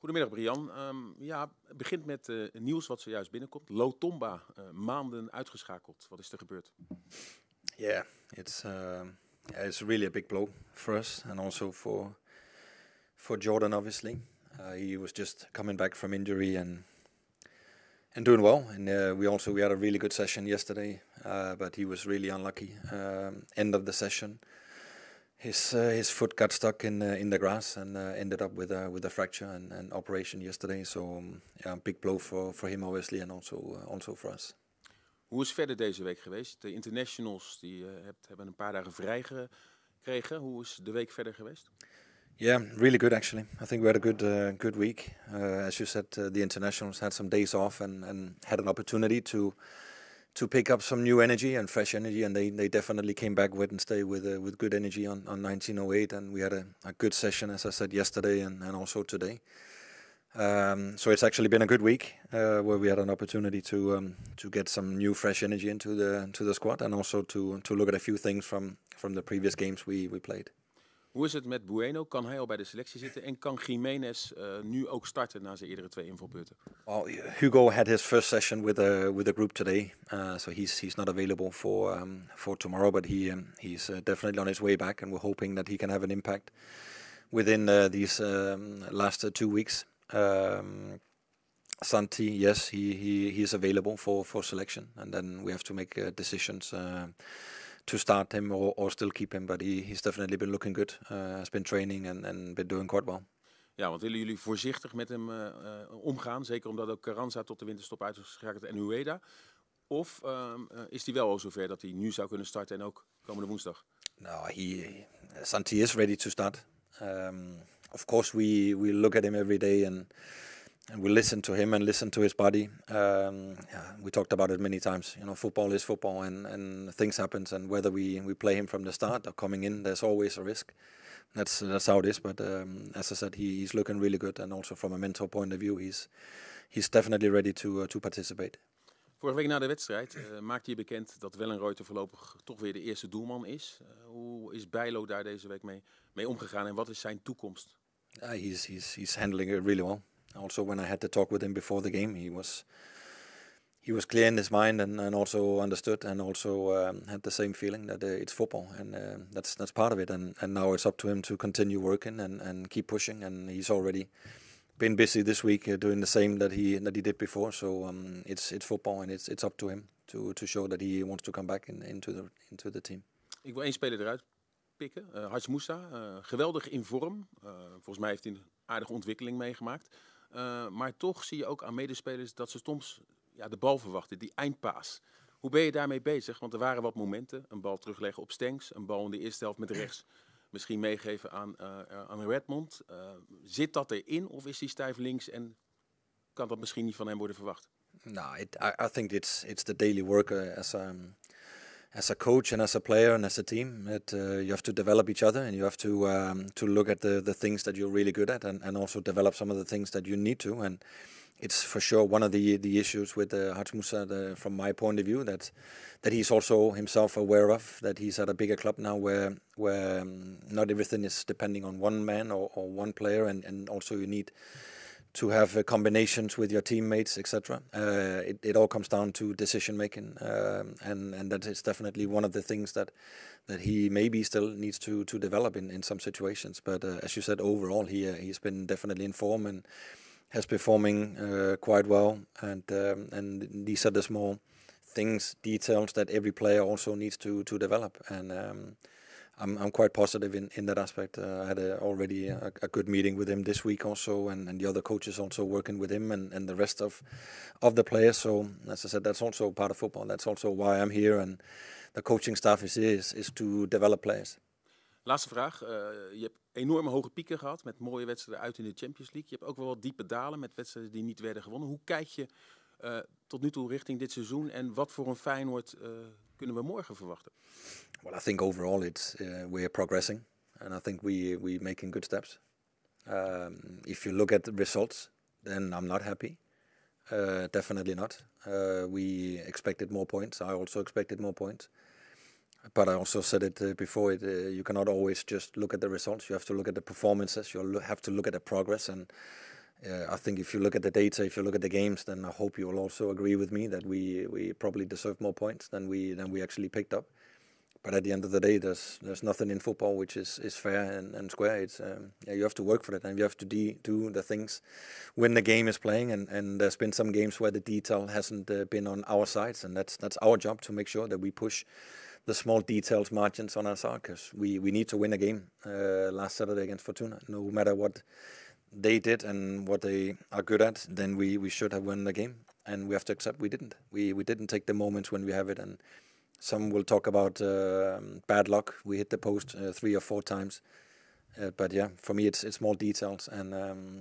Goedemiddag Brian. Het begint met nieuws wat zojuist binnenkomt. Lotomba, maanden uitgeschakeld. Wat is er gebeurd? Yeah, it's really a big blow for us and also for Jordan, obviously. He was just coming back from injury and doing well. And we had a really good session yesterday, but he was really unlucky. End of the session, his foot got stuck in the grass and ended up with a fracture and operation yesterday. So a big blow for him obviously and also for us. Hoe is verder deze week geweest? De internationals die hebben een paar dagen vrij gekregen. Hoe is de week verder geweest? Yeah, really good actually. I think we had a good week. As you said, the internationals had some days off and had an opportunity to pick up some new energy and fresh energy, and they definitely came back Wednesday with good energy on 1908, and we had a good session, as I said, yesterday and also today. So it's actually been a good week where we had an opportunity to get some new fresh energy into the squad and also to look at a few things from the previous games we played. Hoe is het met Bueno? Kan hij al bij de selectie zitten? En kan Gimenez nu ook starten na zijn eerdere 2 invalbeurten? Well, Hugo had his first session with the group today, so he's not available for tomorrow, but he's definitely on his way back, and we're hoping that he can have an impact within these last 2 weeks. Santi, yes, he is available for selection, and then we have to make decisions to start him or still keep him, but he's definitely been looking good, has been training and been doing quite well. Ja, want willen jullie voorzichtig met hem omgaan, zeker omdat ook Carranza tot de winterstop uit is geschakeld en Ueda? Of is hij wel al zover dat hij nu zou kunnen starten en ook komende woensdag? No, Santi is ready to start. Of course, we look at him every day and we listen to him and listen to his body. We talked about it many times. You know, football is football, and things happen. And whether we play him from the start or coming in, there's always a risk. That's how it is. But as I said, he's looking really good, and also from a mental point of view, he's definitely ready to participate. Vorige week na de wedstrijd maakte je bekend dat Wellenreuter voorlopig toch weer de eerste doelman is. Hoe is Bijlo daar deze week mee omgegaan en wat is zijn toekomst? He's handling it really well. Also, when I had to talk with him before the game, he was clear in his mind and also understood and also had the same feeling that it's football, and that's part of it. And now it's up to him to continue working and keep pushing. And he's already been busy this week doing the same that he did before. So it's football, and it's up to him to show that he wants to come back into the team. Ik wil 1 speler eruit pikken. Haj Moussa, geweldig in vorm. Volgens mij heeft hij een aardige ontwikkeling meegemaakt. Maar toch zie je ook aan medespelers dat ze soms de bal verwachten, die eindpaas. Hoe ben je daarmee bezig? Want er waren wat momenten. Een bal terugleggen op Stenks, een bal in de eerste helft met rechts misschien meegeven aan Rijnmond. Zit dat erin of is hij stijf links en kan dat misschien niet van hem worden verwacht? No, I think it's the daily work as a coach and as a player and as a team. You have to develop each other, and you have to look at the things that you're really good at and also develop some of the things that you need to. And it's for sure one of the issues with Haj Moussa, from my point of view, that he's also himself aware of, that he's at a bigger club now where not everything is depending on one man or one player, and also you need to have combinations with your teammates, etc. It all comes down to decision making, and that is definitely one of the things that he maybe still needs to develop in some situations. But as you said, overall he's been definitely in form and has performing quite well. And these are the small things, details that every player also needs to develop. And I'm quite positive in that aspect. I had already a good meeting with him this week also, and the other coaches also working with him and the rest of the players. So as I said, that's also part of football. That's also why I'm here, and the coaching staff is to develop players. Laatste vraag. Je hebt enorme hoge pieken gehad met mooie wedstrijden uit in de Champions League. Je hebt ook wel wat diepe dalen met wedstrijden die niet werden gewonnen. Hoe kijk je tot nu toe richting dit seizoen en wat voor een Feyenoord kunnen we morgen verwachten? Well, I think overall we're progressing, and I think we making good steps. If you look at the results, then I'm not happy. Definitely not. We expected more points. I also expected more points. But I also said it before, you cannot always just look at the results. You have to look at the performances. You have to look at the progress. And I think if you look at the data, if you look at the games, then I hope you will also agree with me that we probably deserve more points than we actually picked up. But at the end of the day, there's nothing in football which is fair and square. It's you have to work for it, and you have to do the things when the game is playing. And there's been some games where the detail hasn't been on our sides, and that's our job to make sure that we push the small details margins on our side, because we need to win a game last Saturday against Fortuna. No matter what they did and what they are good at, then we should have won the game, and we have to accept we didn't. We didn't take the moments when we have it, and some will talk about bad luck. We hit the post 3 or 4 times, but yeah, for me it's small details, and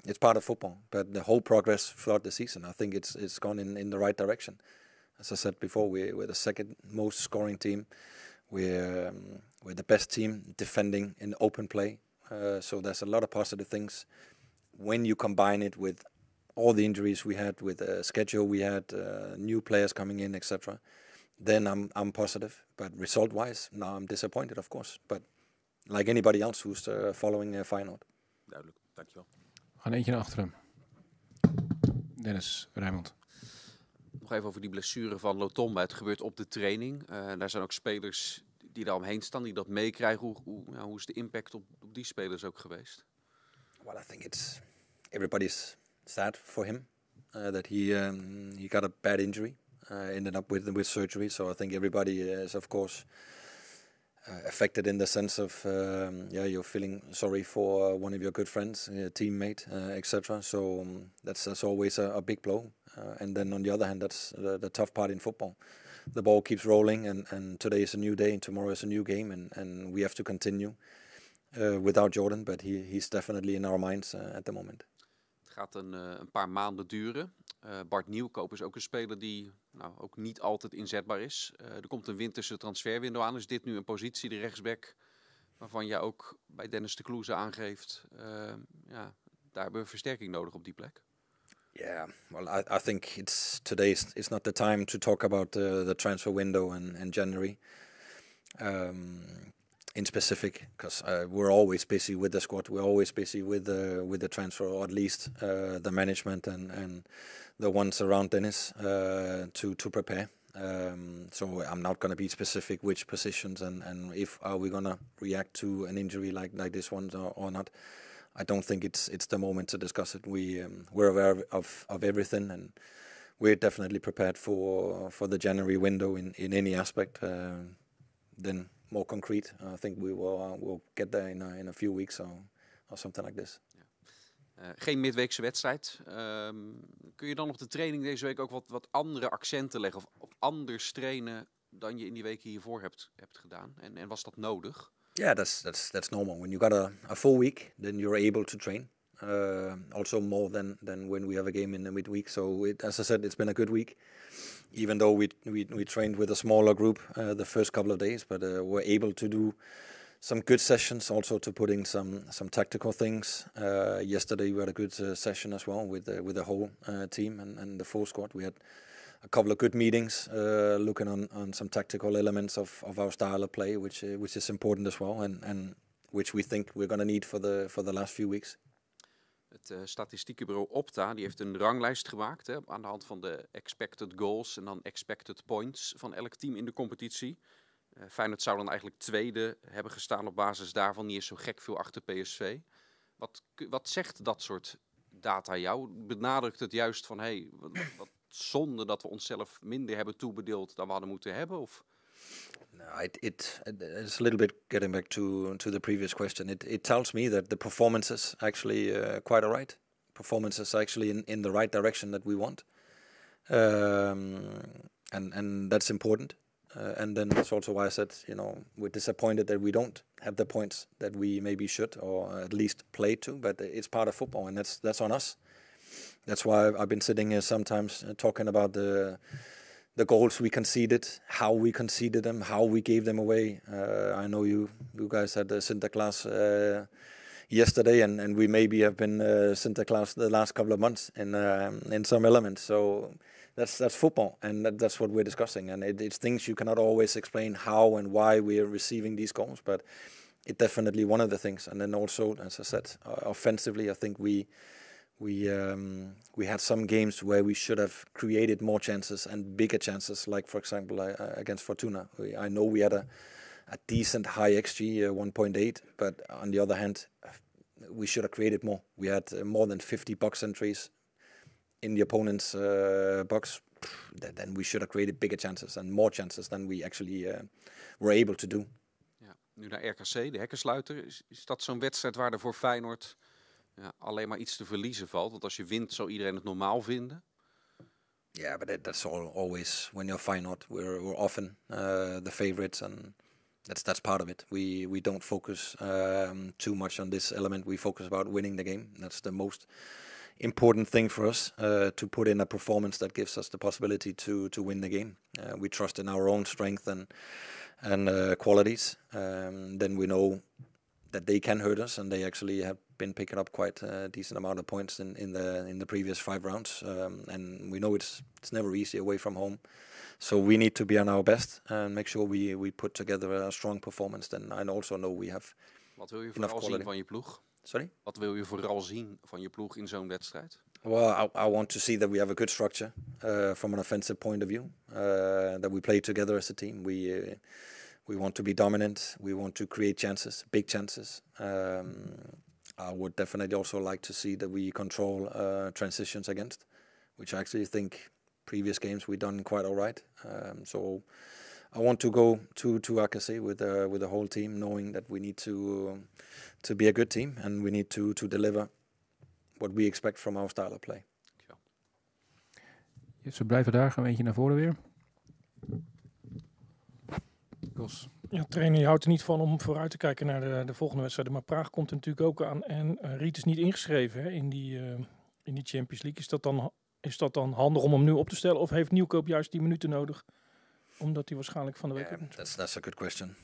it's part of football. But the whole progress throughout the season, I think it's gone in the right direction. As I said before, we're the second most scoring team. We're the best team defending in open play. So there's a lot of positive things. When you combine it with all the injuries we had, with the schedule we had, new players coming in, etc., then I'm positive. But result-wise, now I'm disappointed, of course. But like anybody else who's following Feyenoord. Duidelijk, dankjewel. We gaan eentje naar achteren. Dennis, Rijnmond. Nog even over die blessure van Lotomba. Het gebeurt op de training. Daar zijn ook spelers die daar omheen staan, die dat meekrijgen. Hoe is de impact op die spelers ook geweest? Well, I think everybody's sad for him that he got a bad injury, ended up with surgery. So I think everybody is, of course, affected in the sense of you're feeling sorry for one of your good friends, teammate, etc. So that's always a big blow. And then on the other hand, that's the tough part in football. The ball keeps rolling, and today is a new day, and tomorrow is a new game, and we have to continue without Jordan, but he's definitely in our minds at the moment. Het gaat een paar maanden duren. Bart Nieuwkoop is ook een speler die ook niet altijd inzetbaar is. Er komt een winterse transferwindow aan. Is dit nu een positie, de rechtsback, waarvan jij ook bij Dennis de Kloeze aangeeft, daar hebben we versterking nodig op die plek? Yeah, well, I think today is not the time to talk about the transfer window and January in specific, because we're always busy with the squad. We're always busy with the transfer, or at least the management and the ones around Dennis to prepare. So I'm not going to be specific which positions and if are we going to react to an injury like this one or not. I don't think it's the moment to discuss it. We're aware of everything, and we're definitely prepared for the January window in any aspect. Then more concrete, I think we'll get there in a few weeks or something like this. Geen midweekse wedstrijd. Kun je dan op de training deze week ook wat andere accenten leggen of anders trainen dan je in die weken hiervoor hebt gedaan? En was dat nodig? Yeah, that's normal. When you got a full week, then you're able to train. Also more than when we have a game in the midweek. So as I said, it's been a good week. Even though we trained with a smaller group the first couple of days, but we're able to do some good sessions, also to put in some tactical things. Yesterday we had a good session as well with the whole team and the full squad. We had a couple of good meetings looking on some tactical elements of our style of play, which is important as well, and which we think we're going to need for the last few weeks. Het statistiekenbureau Opta die heeft een ranglijst gemaakt aan de hand van de expected goals en dan expected points van elk team in de competitie. Feyenoord zou dan eigenlijk tweede hebben gestaan op basis daarvan. Niet eens zo gek veel achter PSV. Wat zegt dat soort data jou? Benadrukt het juist van wat zonde dat we onszelf minder hebben toebedeeld dan we hadden moeten hebben? Of? No, it's a little bit getting back to the previous question. It tells me that the performances actually quite alright. Performances actually in the right direction that we want, and that's important. And then that's also why I said, we're disappointed that we don't have the points that we maybe should, or at least play to. But it's part of football, and that's on us. That's why I've been sitting here sometimes talking about the goals we conceded, how we conceded them, how we gave them away. I know you guys had the Sinterklaas yesterday, and we maybe have been Sinterklaas the last couple of months in some elements. So that's football, and that's what we're discussing. And it's things you cannot always explain how and why we are receiving these goals, but it's definitely one of the things. And then also, as I said, offensively, I think we we had some games where we should have created more chances and bigger chances, like for example against Fortuna. I know we had a decent high XG, 1.8, but on the other hand, we should have created more. We had more than 50 box entries in the opponent's box. Then we should have created bigger chances and more chances than we actually were able to do. Ja, nu naar RKC, de hekkensluiter. Is dat zo'n wedstrijd waar er voor Feyenoord alleen maar iets te verliezen valt? Want als je wint, zou iedereen het normaal vinden. Yeah, but that's always when you're Feyenoord. We're often the favorites, and that's part of it. We don't focus too much on this element. We focus about winning the game. That's the most important thing for us, to put in a performance that gives us the possibility to win the game. We trust in our own strength and qualities. Then we know that they can hurt us, and they actually have been picking up quite a decent amount of points in the previous 5 rounds. And we know it's never easy away from home. So we need to be on our best and make sure we put together a strong performance. Then I also know we have. Wat wil je vooral zien van je ploeg? Sorry? Wat wil je vooral zien van je ploeg in zo'n wedstrijd? Well, I want to see that we have a good structure from an offensive point of view. That we play together as a team. We want to be dominant. We want to create chances, big chances. I would definitely also like to see that we control transitions against, which I actually think previous games we've done quite all right. So I want to go to RKC with the whole team, knowing that we need to be a good team and we need to deliver what we expect from our style of play. Yes, we blijven daar, gaan we eentje naar voren weer. Kos. Ja, trainer, je houdt er niet van om vooruit te kijken naar de volgende wedstrijden. Maar Praag komt er natuurlijk ook aan. En Riet is niet ingeschreven, hè, in die Champions League. Is dat dan handig om hem nu op te stellen? Of heeft Nieuwkoop juist 10 minuten nodig? Omdat hij waarschijnlijk van de week... That's a good question.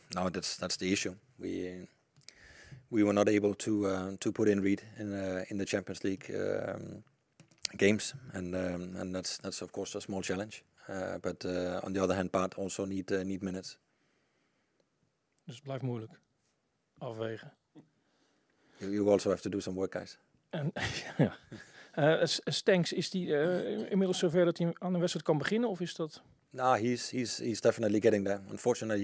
No, that's the issue. We were not able to put in Reed in the Champions League games. And that's of course a small challenge. But on the other hand, Bart also need minutes. Dus het blijft moeilijk. Afwegen. You also have to do some work, guys. En, ja. Stenks, is die inmiddels zover dat hij aan de wedstrijd kan beginnen? Of is dat... No, he's definitely getting there. Unfortunately,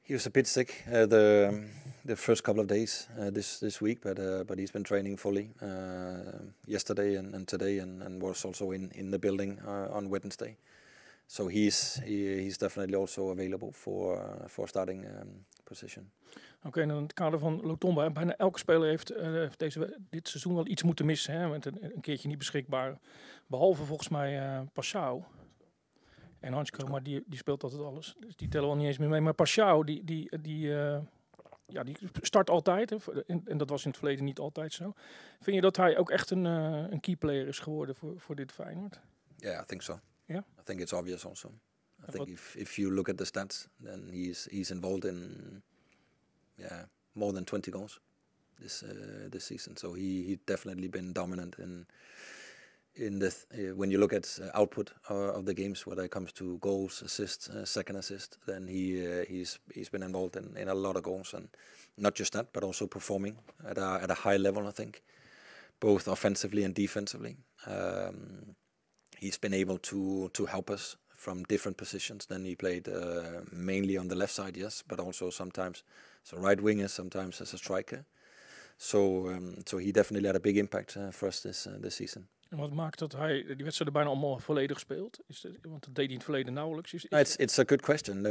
he was a bit sick the first couple of days this week, but he's been training fully yesterday and today, and was also in the building on Wednesday. So he's definitely also available for starting position. Oké, en in het kader van Lotomba, bijna elke speler heeft dit seizoen wel iets moeten missen. Hè, met een keertje niet beschikbaar. Behalve volgens mij Paschou en Hansko, maar die speelt altijd alles. Dus die tellen wel niet eens meer mee. Maar Paschou, die start altijd. Hè, en dat was in het verleden niet altijd zo. Vind je dat hij ook echt een key player is geworden voor dit Feyenoord? Yeah, I think so. Yeah? I think it's obvious also. I think if you look at the stats, then he's involved in more than 20 goals this season. So he definitely been dominant in the when you look at output of the games, whether it comes to goals, assists, second assist, then he's been involved in a lot of goals, and not just that, but also performing at a high level. I think both offensively and defensively. He's been able to help us from different positions. Then he played mainly on the left side, yes, but also sometimes as a right winger, sometimes as a striker. So he definitely had a big impact for us this season. En wat maakt dat hij die wedstrijden bijna allemaal volledig speelt? Want dat deed hij in het verleden nauwelijks. It's a good question.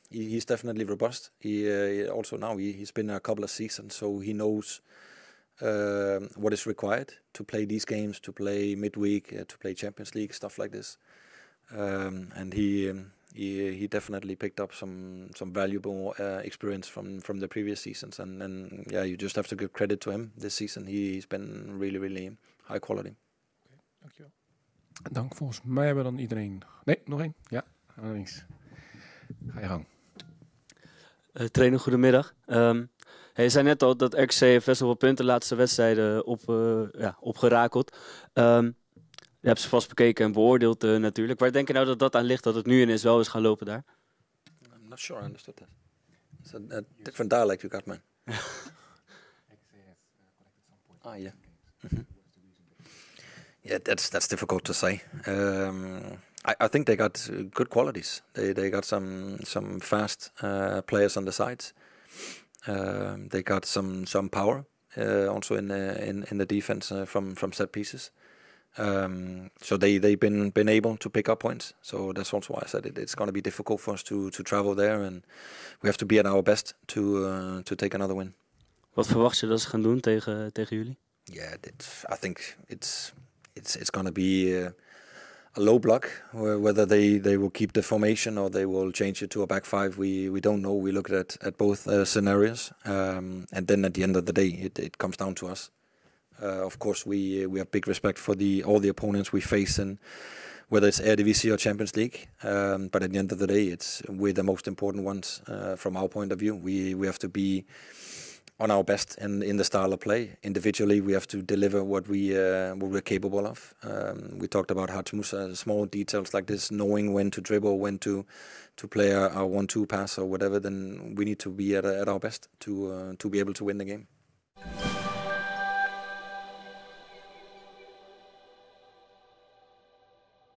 He's definitely robust. He also now he's been a couple of seasons, so he knows what is required to play these games, to play midweek, to play Champions League, stuff like this. And he definitely picked up some valuable experience from the previous seasons. And yeah, you just have to give credit to him. This season he's been really high quality. Okay, dankjewel. Dank, volgens mij hebben we dan iedereen... Nee, nog één? Ja, gaan we naar links. Ga je gang. Trainer, goedemiddag. Je zei net al dat RKC best wel veel punten de laatste wedstrijden opgerakeld. Je hebt ze vast bekeken en beoordeeld natuurlijk. Waar denk je nou dat aan ligt, dat het nu ineens wel is gaan lopen daar? I'm not sure I understood that. It's a different dialect you got, man. Yeah. Mm-hmm. Yeah, that's difficult to say. I think they got good qualities. They got some fast players on the sides. They got some power also in the defense from set pieces. So they've been able to pick up points. So that's also why I said it's going to be difficult for us to travel there, and we have to be at our best to take another win. Wat verwacht je dat ze gaan doen tegen jullie? Yeah, I think it's going to be a low block. Whether they will keep the formation or they will change it to a back five, we don't know. We look at both scenarios, and then at the end of the day, it comes down to us. Of course, we have big respect for all the opponents we face, and whether it's Eredivisie or Champions League. But at the end of the day, we're the most important ones from our point of view. We have to be on our best in the style of play. Individually, we have to deliver what we're capable of. We talked about Hatsmusa, small details like this, knowing when to dribble, when to play our 1-2 pass or whatever. Then we need to be at our best to be able to win the game.